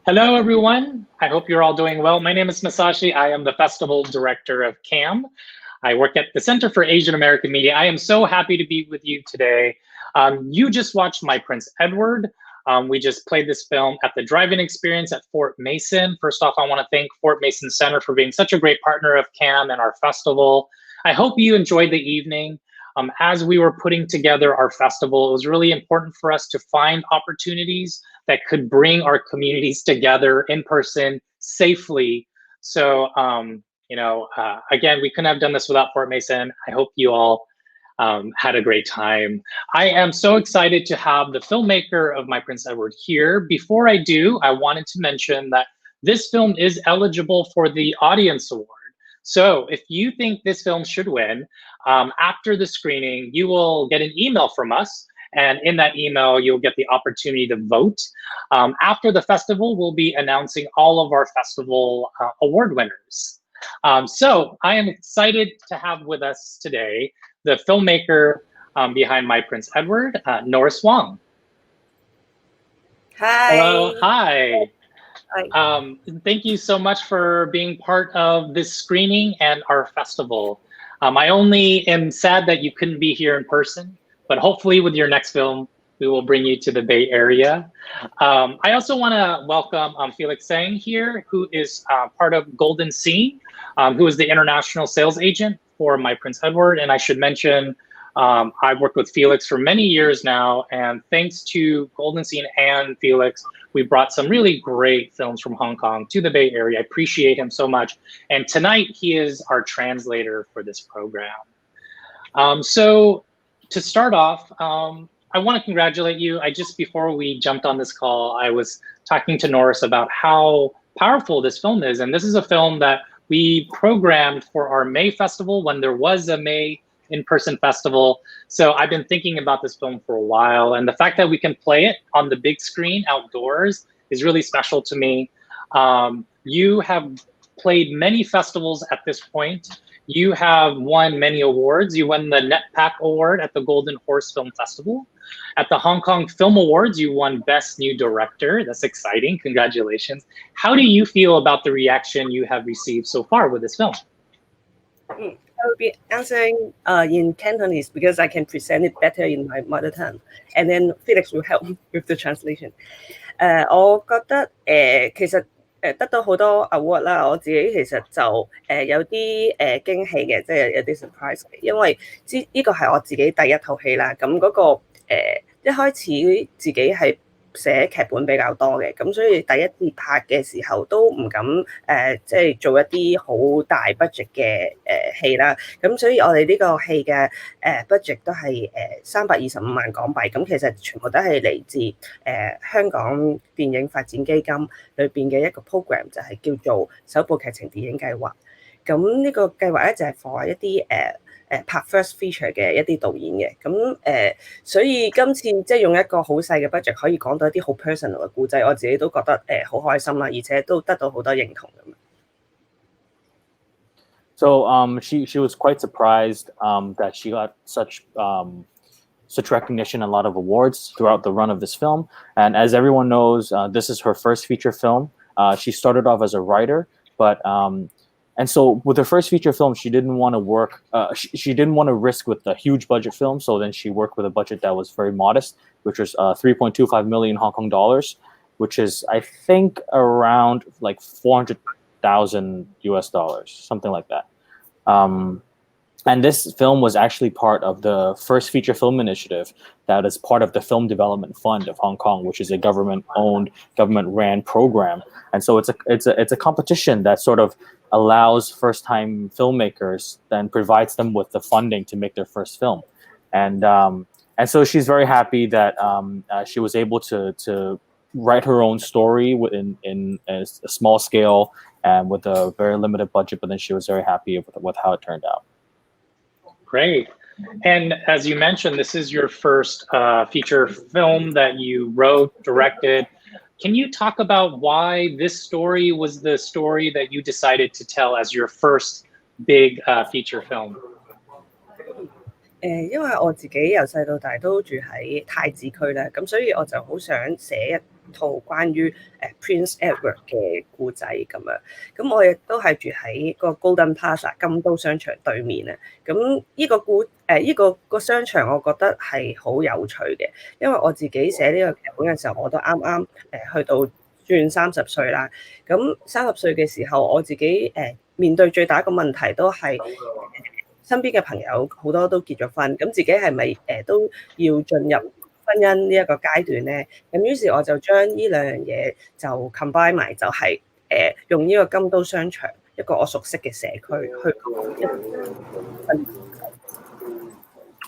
Hello, everyone. I hope you're all doing well. My name is Masashi. I am the festival director of CAAM. I work at the Center for Asian American Media. I am so happy to be with you today. You just watched My Prince Edward. We just played this film at the drive-in experience at Fort Mason. First off, I want to thank Fort Mason Center for being such a great partner of CAAM and our festival. I hope you enjoyed the evening. As we were putting together our festival, it was really important for us to find opportunities that could bring our communities together in person safely. So, again, we couldn't have done this without Fort Mason. I hope you all had a great time. I am so excited to have the filmmaker of My Prince Edward here. Before I do, I wanted to mention that this film is eligible for the Audience Award. So if you think this film should win, after the screening, you will get an email from us. And in that email, you'll get the opportunity to vote. After the festival, we'll be announcing all of our festival award winners. So I am excited to have with us today the filmmaker behind My Prince Edward, Norris Wong. Hi. Hello, hi. Hi. Thank you so much for being part of this screening and our festival. I only am sad that you couldn't be here in person, but hopefully with your next film, we will bring you to the Bay Area. I also want to welcome Felix Sang here, who is part of Golden Sea, who is the international sales agent for My Prince Edward. And I should mention, I've worked with Felix for many years now, and thanks to Golden Sea and Felix, we brought some really great films from Hong Kong to the Bay Area. I appreciate him so much. And tonight, he is our translator for this program. So to start off, I want to congratulate you. Before we jumped on this call, I was talking to Norris about how powerful this film is. And this is a film that we programmed for our May festival when there was a May in-person festival. So I've been thinking about this film for a while. And the fact that we can play it on the big screen outdoors is really special to me. You have played many festivals at this point. You have won many awards. You won the NetPAC Award at the Golden Horse Film Festival. At the Hong Kong Film Awards, you won Best New Director. That's exciting. Congratulations. How do you feel about the reaction you have received so far with this film? I will be answering in Cantonese because I can present it better in my mother tongue. And then Felix will help with the translation. 我覺得其實得到好多 award 啦，我自己其實就有啲驚喜嘅，即係有啲 surprise 嘅，因為呢個係我自己第一套戲啦。咁嗰個一開始自己係寫劇本比較多嘅，咁所以第一次拍嘅時候都唔敢即係做一啲好大 budget 嘅戲啦。咁所以我哋呢個戲嘅budget 都係325萬港幣，咁其實全部都係嚟自香港電影發展基金裏邊嘅一個 program， 就係叫做首部劇情電影計劃。咁呢個計劃咧就係 for 一啲拍 first feature 嘅一啲導演嘅，咁所以今次即係用一個好細嘅 budget 可以講到一啲好 personal 嘅故仔，我自己都覺得好開心啦，而且都得到好多認同咁。So she was quite surprised that she got such recognition and a lot of awards throughout the run of this film. And as everyone knows, this is her first feature film. She started off as a writer, but and so with her first feature film, she didn't want to work. She didn't want to risk with a huge budget film. So then she worked with a budget that was very modest, which was 3.25 million Hong Kong dollars, which is I think around like 400,000 US dollars, something like that. And this film was actually part of the first feature film initiative that is part of the Film Development Fund of Hong Kong, which is a government-owned, government-ran program. And so it's a competition that sort of allows first-time filmmakers, then provides them with the funding to make their first film. And so she's very happy that she was able to write her own story in a small scale and with a very limited budget, but then she was very happy with how it turned out. Great. And as you mentioned, this is your first feature film that you wrote, directed. Can you talk about why this story was the story that you decided to tell as your first big feature film? 因為我自己由細到大都住喺太子區啦，咁所以我就好想寫套關於Prince Edward 嘅故仔咁樣。咁我亦都係住喺個 Golden Plaza 金都商場對面啊。咁呢個商場，我覺得係好有趣嘅，因為我自己寫呢個劇本嘅時候，我都啱啱去到轉30歲啦。咁30歲嘅時候，我自己面對最大一個問題都係身邊嘅朋友好多都結咗婚，咁自己係咪都要進入婚姻呢一個階段咧？咁於是我就將呢兩樣嘢就 combine 埋，就係用呢個金都商場一個我熟悉嘅社區去講一個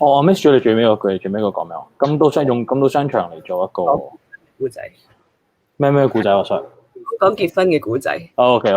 我 miss 咗你最尾嗰句，最尾嗰個講咩啊？用金都商場嚟做一個故仔，咩故仔？我 sorry， 講結婚嘅故仔。OK.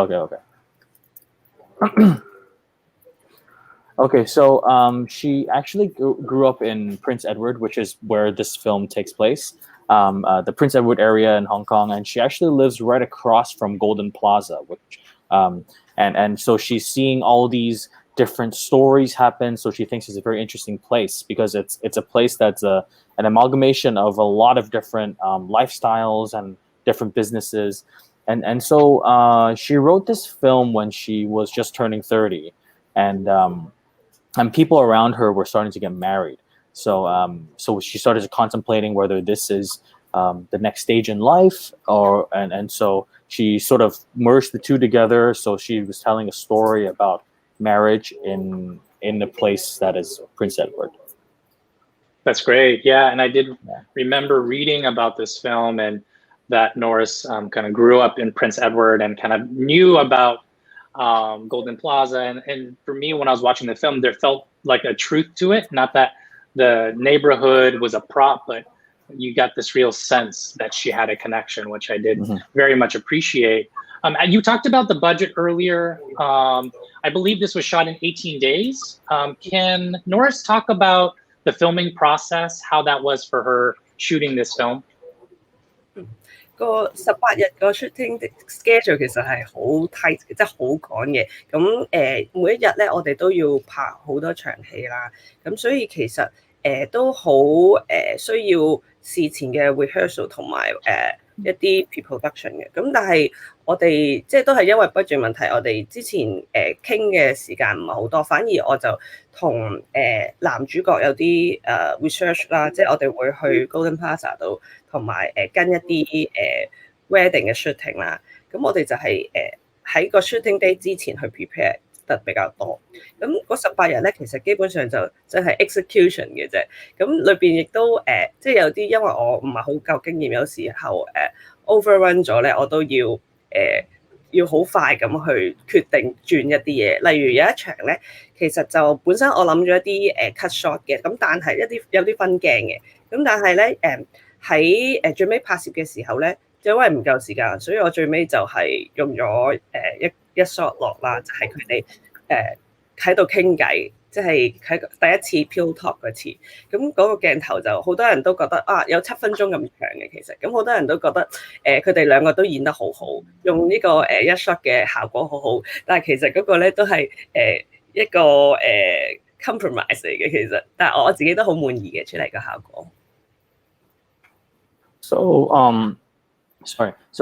Okay, so she actually grew up in Prince Edward, which is where this film takes place, the Prince Edward area in Hong Kong, and she actually lives right across from Golden Plaza, which and so she's seeing all these different stories happen. So she thinks it's a very interesting place because it's a place that's an amalgamation of a lot of different lifestyles and different businesses, and so she wrote this film when she was just turning 30, and people around her were starting to get married. So she started contemplating whether this is the next stage in life, and so she sort of merged the two together. So she was telling a story about marriage in a place that is Prince Edward. That's great. Yeah, and I did remember reading about this film and that Norris kind of grew up in Prince Edward and kind of knew about Golden Plaza, and for me, when I was watching the film, there felt like a truth to it. Not that the neighborhood was a prop, but you got this real sense that she had a connection, which I did very much appreciate. And you talked about the budget earlier. I believe this was shot in 18 days. Can Norris talk about the filming process, how that was for her shooting this film? 個18日個 shooting schedule 其實係好 tight，即係好趕嘅。咁每一日咧，我哋都要拍好多場戲啦。咁所以其實都好需要事前嘅 rehearsal 同埋一啲 pre-production 嘅。咁但係我哋即係都係因為 budget 問題，我哋之前傾嘅時間唔係好多，反而我就同男主角有啲research 啦，即係我哋會去 Golden Plaza 度。同埋跟一啲wedding 嘅 shooting 啦，咁我哋就係喺個 shooting day 之前去 prepare 得比較多。咁嗰18日咧，其實基本上就真係 execution 嘅啫。咁裏邊亦都即係有啲因為我唔係好夠經驗，有時候overrun 咗咧，我都要好快咁去決定轉一啲嘢。例如有一場咧，其實就本身我諗咗一啲cut shot 嘅，咁但係有啲分鏡嘅，咁但係咧喺最尾拍攝嘅時候咧，因為唔夠時間，所以我最尾就係用咗一 shot 落啦，就係佢哋喺度傾偈，即係喺第一次 pill talk 嗰次。咁嗰個鏡頭就好多人都覺得有7分鐘咁長嘅，其實咁好多人都覺得佢哋兩個都演得好好，用呢個一 shot 嘅效果好好，但係其實嗰個咧都係一個compromise 嚟嘅，其實，但係我自己都好滿意嘅出嚟嘅效果。So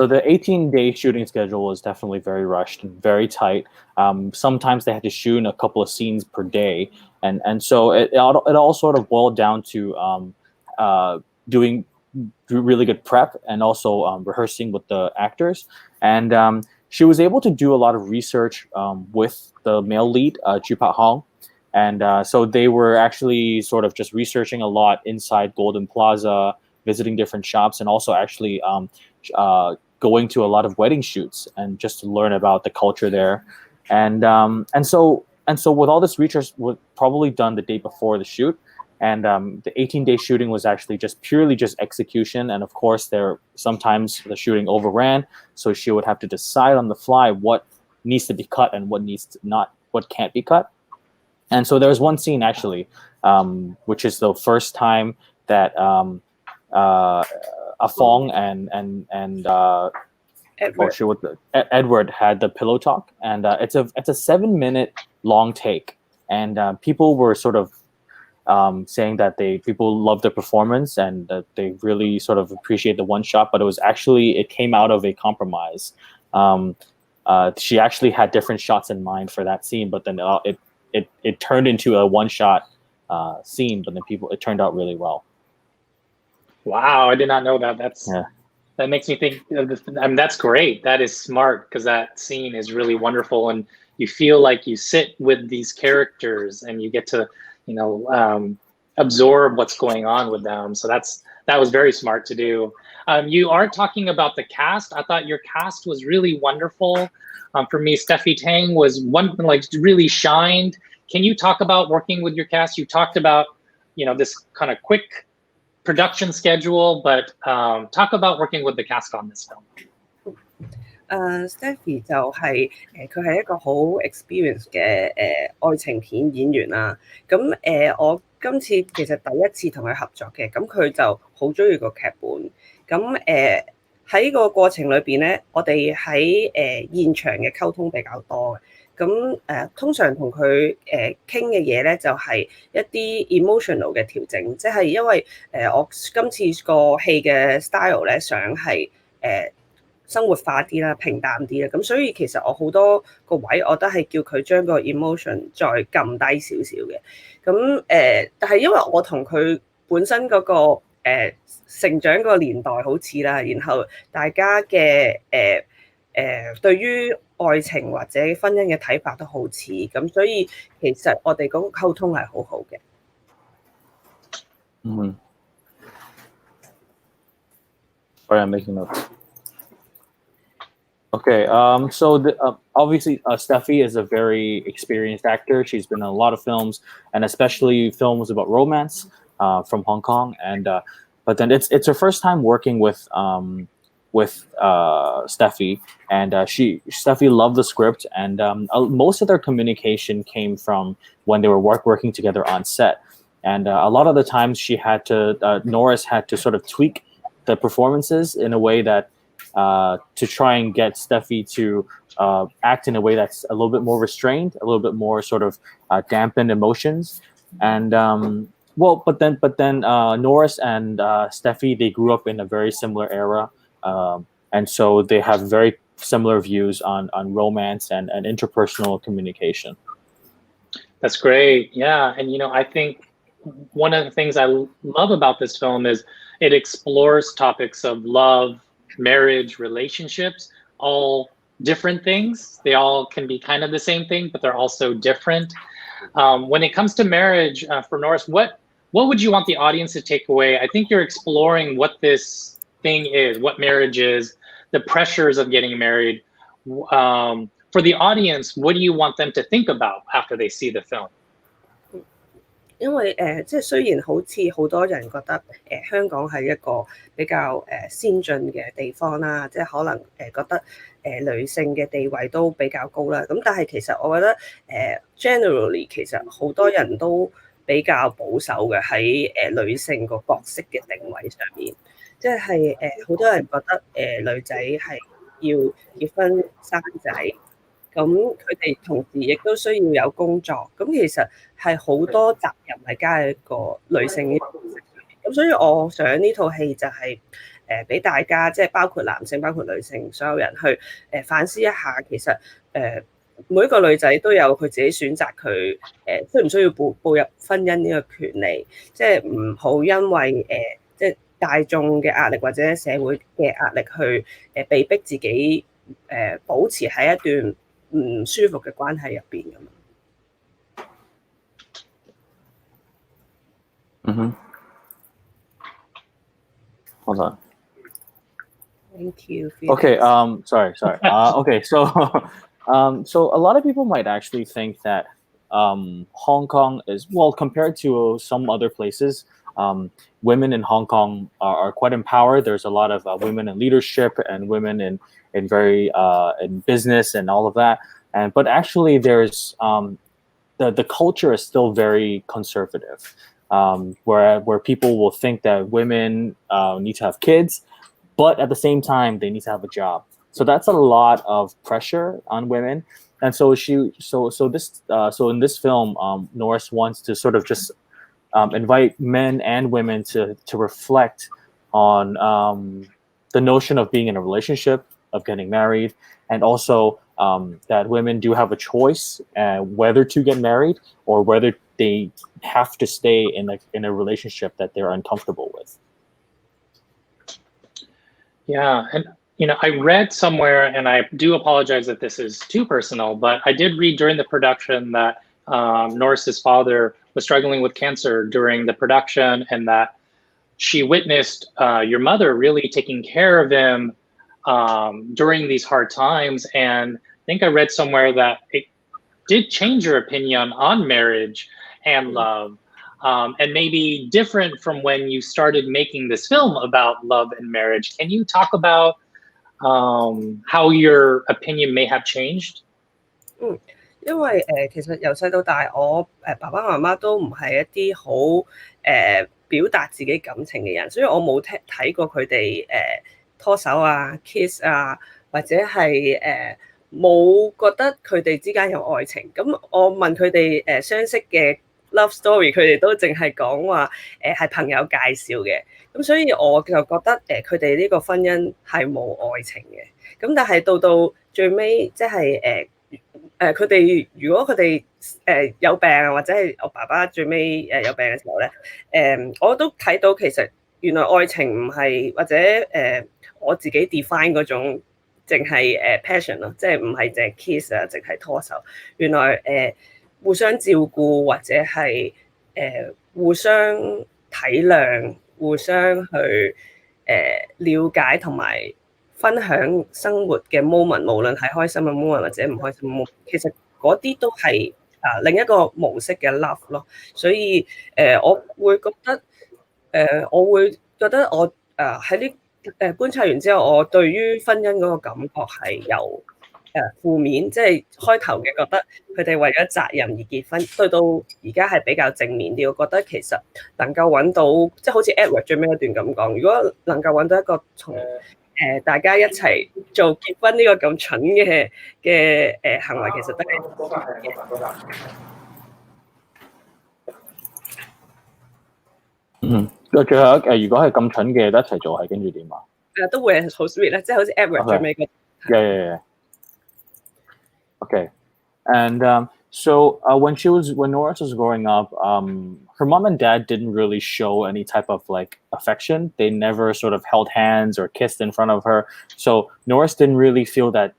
the 18-day shooting schedule was definitely very rushed and very tight. Sometimes they had to shoot a couple of scenes per day, and so it all sort of boiled down to doing really good prep and also rehearsing with the actors. And she was able to do a lot of research with the male lead, Chu Pat Hong. And so they were actually sort of just researching a lot inside Golden Plaza, visiting different shops, and also actually going to a lot of wedding shoots and just to learn about the culture there. And so with all this research was probably done the day before the shoot, and the 18-day shooting was actually purely execution. And of course, sometimes the shooting overran, so she would have to decide on the fly what needs to be cut and what can't be cut. And so there's one scene actually, which is the first time that Afong and Edward had the pillow talk, and it's a 7-minute long take, and people were sort of saying that people love the performance and that they really sort of appreciate the one shot, but it came out of a compromise. She actually had different shots in mind for that scene, but then it turned into a one shot scene, but then it turned out really well. Wow, I did not know that. Yeah. That makes me think that's great. That is smart, because that scene is really wonderful, and you feel like you sit with these characters and you get to, absorb what's going on with them. So that was very smart to do. You are talking about the cast. I thought your cast was really wonderful. For me, Steffi Tang was really shined. Can you talk about working with your cast? You talked about, this kind of quick production schedule, but talk about working with the cast on this film. Stephy 就係佢係一個好 experience 嘅愛情片演員啦。咁我今次其實第一次同佢合作嘅，咁佢就好中意個劇本。咁喺個過程裏邊咧，我哋喺現場嘅溝通比較多嘅。咁通常同佢傾嘅嘢咧，就係一啲 emotional 嘅調整，即係因為我今次個戲嘅 style 咧，想係生活化啲啦，平淡啲啦，咁所以其實我好多個位我都係叫佢將個 emotion 再撳低少少嘅。咁但係因為我同佢本身嗰個成長個年代好似啦，然後大家嘅對於愛情或者婚姻嘅睇法都好似，咁所以其實我哋嗰個溝通係好好嘅。Sorry, I'm making notes. Okay, so obviously Steffi is a very experienced actor. She's been in a lot of films, and especially films about romance from Hong Kong. And but then it's her first time working with Steffi, and Steffi loved the script, and most of their communication came from when they were working together on set. And a lot of the times Norris had to sort of tweak the performances in a way that to try and get Steffi to act in a way that's a little bit more restrained, a little bit more sort of dampened emotions. And but then Norris and Steffi, they grew up in a very similar era, and so they have very similar views on romance and interpersonal communication. That's great. Yeah, and I think one of the things I love about this film is it explores topics of love, marriage, relationships, all different things. They all can be kind of the same thing, but they're also different. When it comes to marriage, for Norris, what would you want the audience to take away? I think you're exploring what this thing is, what marriage is, the pressures of getting married. For the audience, what do you want them to think about after they see the film? 因為即係雖然好似好多人覺得香港係一個比較先進嘅地方啦，即係可能覺得女性嘅地位都比較高啦。咁但係其實我覺得generally 其實好多人都比較保守嘅喺女性個角色嘅定位上面，即係好多人覺得女仔係要結婚生仔。咁佢哋同時亦都需要有工作，咁其實係好多責任係加喺個女性呢個角色上面。咁所以我想呢套戲就係俾大家，即係包括男性、包括女性，所有人去反思一下，其實每一個女仔都有佢自己選擇佢需唔需要步入婚姻呢個權利，即係唔好因為即係大眾嘅壓力或者社會嘅壓力去被逼自己保持喺一段唔舒服嘅關係入邊咁樣。Hold on. Thank you. Okay. Sorry. Okay. So, so a lot of people might actually think that Hong Kong is, well, compared to some other places, women in Hong Kong are quite empowered. There's a lot of women in leadership and women in business and all of that. But actually, there's the culture is still very conservative, where people will think that women need to have kids, but at the same time they need to have a job. So that's a lot of pressure on women. And so in this film, Norris wants to sort of just invite men and women to reflect on the notion of being in a relationship, of getting married, and also that women do have a choice whether to get married or whether they have to stay in a relationship that they're uncomfortable with. Yeah, and I read somewhere, and I do apologize if this is too personal, but I did read during the production that Norris's father was struggling with cancer during the production, and that she witnessed your mother really taking care of him during these hard times. And I think I read somewhere that it did change your opinion on marriage and love, and maybe different from when you started making this film about love and marriage. Can you talk about how your opinion may have changed? 因為其實由細到大，我爸爸媽媽都唔係一啲好表達自己感情嘅人，所以我冇睇過佢哋拖手啊、kiss 啊，或者係冇覺得佢哋之間有愛情。咁我問佢哋相識嘅 love story，佢哋都淨係講話係朋友介紹嘅。咁所以我就覺得佢哋呢個婚姻係冇愛情嘅。咁但係到最尾即係佢哋如果佢哋有病或者係我爸爸最尾有病嘅時候咧，我都睇到其實原來愛情唔係或者我自己 define 嗰種淨係passion 咯，即係唔係淨係 kiss 啊，淨係拖手。原來互相照顧或者係互相體諒、互相去了解同埋分享生活嘅 moment， 無論係開心嘅 moment 或者唔開心嘅 moment， 其實嗰啲都係另一個模式嘅 love 咯。所以我會覺得我喺呢觀察完之後，我對於婚姻嗰個感覺係由負面，即係開頭嘅覺得佢哋為咗責任而結婚，對到而家係比較正面啲。我覺得其實能夠揾到，即係好似 Edward 最尾一段咁講，如果能夠揾到一個從大家一齊做結婚呢個咁蠢嘅行為，其實都係最後如果係咁蠢嘅一齊做，係跟住點啊？都會係好 sweet 咧，即係好似 Edward 最尾嗰。Yeah. Okay. And so when Norris was growing up, her mom and dad didn't really show any type of like affection. They never sort of held hands or kissed in front of her. So Norris didn't really feel that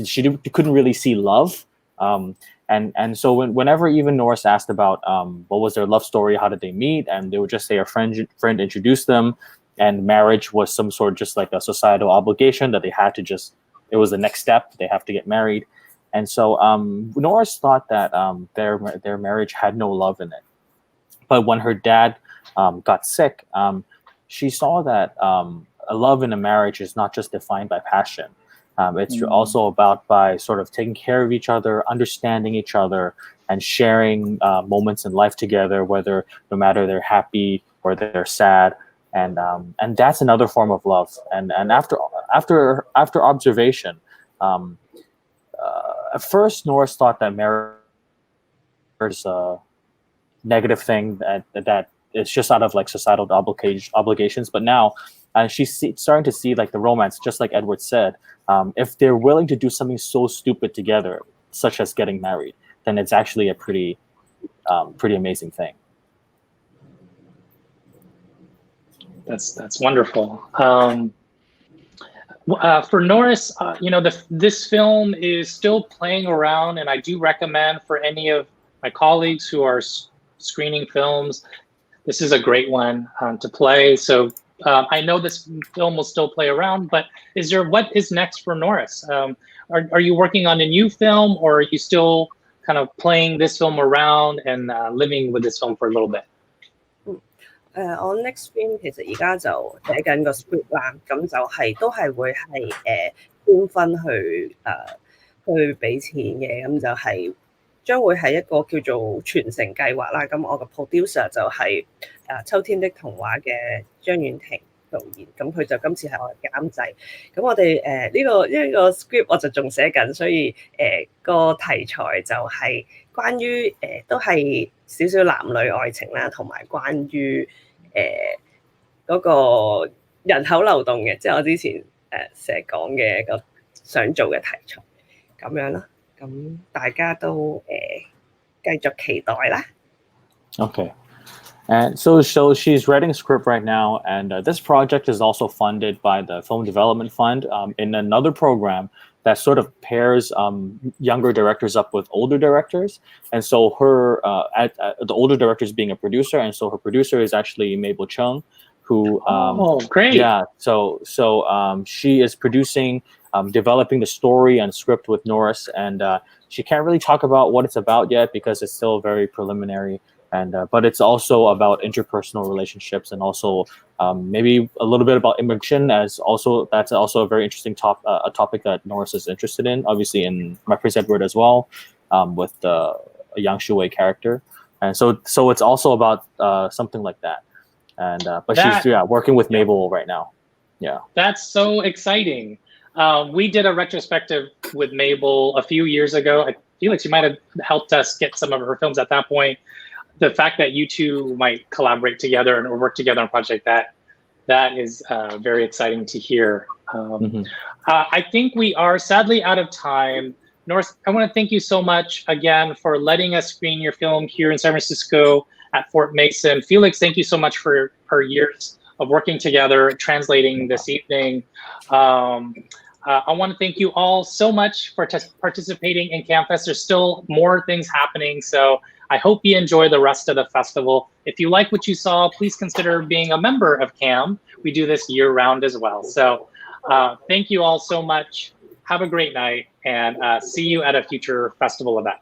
she couldn't really see love. And so whenever even Norris asked about what was their love story, how did they meet, and they would just say a friend introduced them, and marriage was some sort of just like a societal obligation that they had to it was the next step. They have to get married. And so Norris thought that their marriage had no love in it. But when her dad got sick, she saw that a love in a marriage is not just defined by passion. It's also about by sort of taking care of each other, understanding each other, and sharing moments in life together, whether no matter they're happy or they're sad. And that's another form of love. And after observation, at first Norris thought that marriage is a negative thing, that it's just out of like societal obligations. But now she's starting to see like the romance, just like Edward said. If they're willing to do something so stupid together, such as getting married, then it's actually a pretty amazing thing. That's wonderful. For Norris, this film is still playing around, and I do recommend for any of my colleagues who are screening films, this is a great one to play. So I know this film will still play around, but what is next for Norris? Are you working on a new film, or are you still kind of playing this film around and living with this film for a little bit? 我 next film 其實而家就寫緊個 script 啦，咁就都係會係搬分去俾錢嘅，咁就係將會係一個叫做傳承計劃啦。咁我個 producer 就係秋天的童話嘅張婉婷，導演，咁佢就今次係我嘅監製。咁我哋呢個 script 我就仲寫緊，所以個題材就係關於都係少少男女愛情啦，同埋關於嗰個人口流動嘅，即係我之前成日講嘅個想做嘅題材咁樣啦。咁大家都繼續期待啦。Okay. And so she's writing a script right now, and this project is also funded by the Film Development Fund in another program that sort of pairs younger directors up with older directors. And so her, the older director is being a producer, and so her producer is actually Mabel Chung, who great. Yeah, so she is producing, developing the story and script with Norris, and she can't really talk about what it's about yet because it's still very preliminary. And but it's also about interpersonal relationships, and also maybe a little bit about immigration, that's also a very interesting a topic that Norris is interested in. Obviously, in My Prince Edward as well, with a Yang Shui character, and so it's also about something like that. And but she's working with Mabel right now. Yeah, that's so exciting. We did a retrospective with Mabel a few years ago. I feel like she might have helped us get some of her films at that point. The fact that you two might collaborate together and work together on a project, that is very exciting to hear. I think we are sadly out of time. Norris, I want to thank you so much again for letting us screen your film here in San Francisco at Fort Mason. Felix, thank you so much for years of working together, translating this evening. I want to thank you all so much for participating in CAAMFest. There's still more things happening, so I hope you enjoy the rest of the festival. If you like what you saw, please consider being a member of CAAM. We do this year-round as well. So thank you all so much. Have a great night, and see you at a future festival event.